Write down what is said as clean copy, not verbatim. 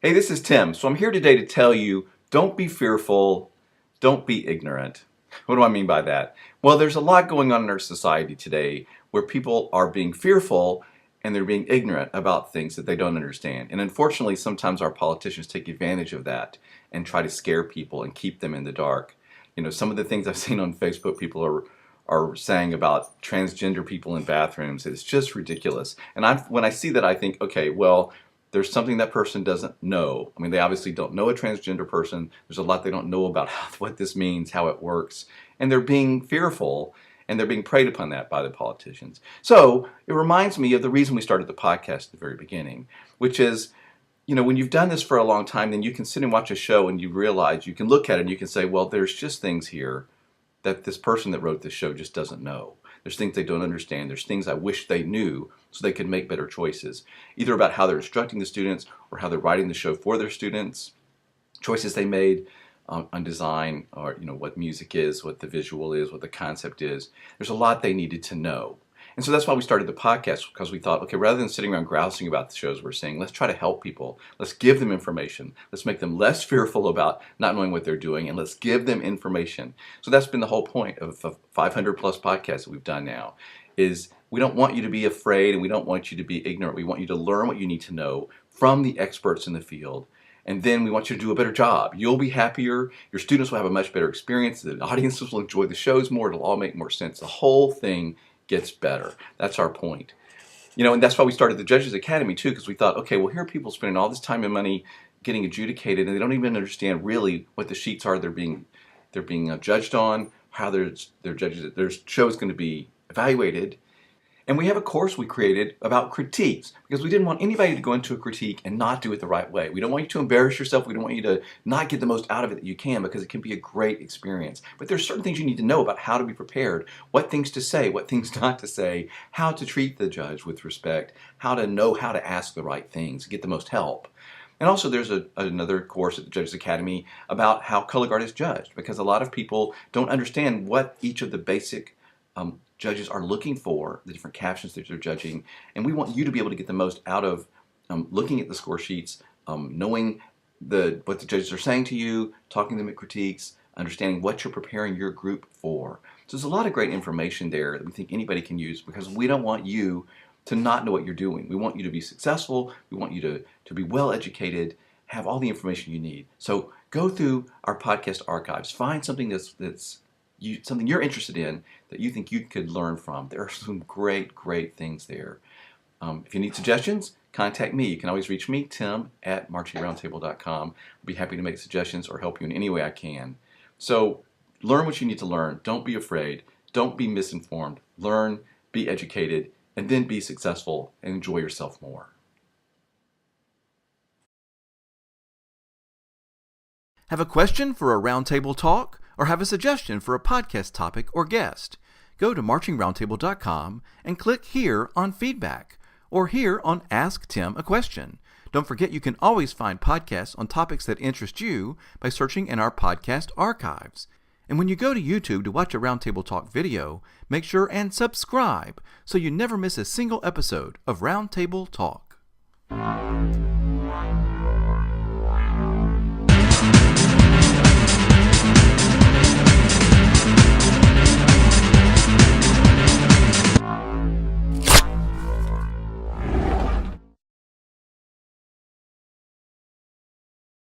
Hey, this is Tim. So I'm here today to tell you, don't be fearful, don't be ignorant. What do I mean by that? Well, there's a lot going on in our society today where people are being fearful and they're being ignorant about things that they don't understand. And unfortunately, sometimes our politicians take advantage of that and try to scare people and keep them in the dark. You know, some of the things I've seen on Facebook, people are saying about transgender people in bathrooms. It's just ridiculous. And when I see that, I think, okay, well, there's something that person doesn't know. I mean, they obviously don't know a transgender person. There's a lot they don't know about what this means, how it works. And they're being fearful and they're being preyed upon that by the politicians. So it reminds me of the reason we started the podcast at the very beginning, which is, you know, when you've done this for a long time, then you can sit and watch a show and you realize, you can look at it and you can say, well, there's just things here that this person that wrote this show just doesn't know. There's things they don't understand. There's things I wish they knew so they could make better choices, either about how they're instructing the students or how they're writing the show for their students, choices they made on design, or what music is, what the visual is, what the concept is. There's a lot they needed to know. And so that's why we started the podcast, because we thought, okay, rather than sitting around grousing about the shows we're seeing, let's try to help people. Let's give them information. Let's make them less fearful about not knowing what they're doing, and let's give them information. So that's been the whole point of 500 plus podcasts that we've done now, is we don't want you to be afraid and we don't want you to be ignorant. We want you to learn what you need to know from the experts in the field. And then we want you to do a better job. You'll be happier. Your students will have a much better experience. The audiences will enjoy the shows more. It'll all make more sense. The whole thing gets better. That's our point. And that's why we started the Judges Academy too, because we thought, okay, well, here are people spending all this time and money getting adjudicated, and they don't even understand really what the sheets are they're being judged on, how their show is going to be evaluated. And we have a course we created about critiques, because we didn't want anybody to go into a critique and not do it the right way. We don't want you to embarrass yourself. We don't want you to not get the most out of it that you can, because it can be a great experience. But there's certain things you need to know about how to be prepared, what things to say, what things not to say, how to treat the judge with respect, how to know how to ask the right things, get the most help. And also there's another course at the Judges Academy about how color guard is judged, because a lot of people don't understand what each of the basic judges are looking for, the different captions that they're judging, and we want you to be able to get the most out of looking at the score sheets, knowing what the judges are saying to you, talking to them at critiques, understanding what you're preparing your group for. So there's a lot of great information there that we think anybody can use, because we don't want you to not know what you're doing. We want you to be successful. We want you to be well educated, have all the information you need. So go through our podcast archives, find something that's something you're interested in that you think you could learn from. There are some great things there. If you need suggestions, contact me. You can always reach me, Tim, at marchingroundtable.com. I'll be happy to make suggestions or help you in any way I can. So learn what you need to learn. Don't be afraid. Don't be misinformed. Learn, be educated, and then be successful and enjoy yourself more. Have a question for a roundtable talk, or have a suggestion for a podcast topic or guest? Go to marchingroundtable.com and click here on feedback, or here on Ask Tim a Question. Don't forget you can always find podcasts on topics that interest you by searching in our podcast archives. And when you go to YouTube to watch a Roundtable Talk video, make sure and subscribe so you never miss a single episode of Roundtable Talk.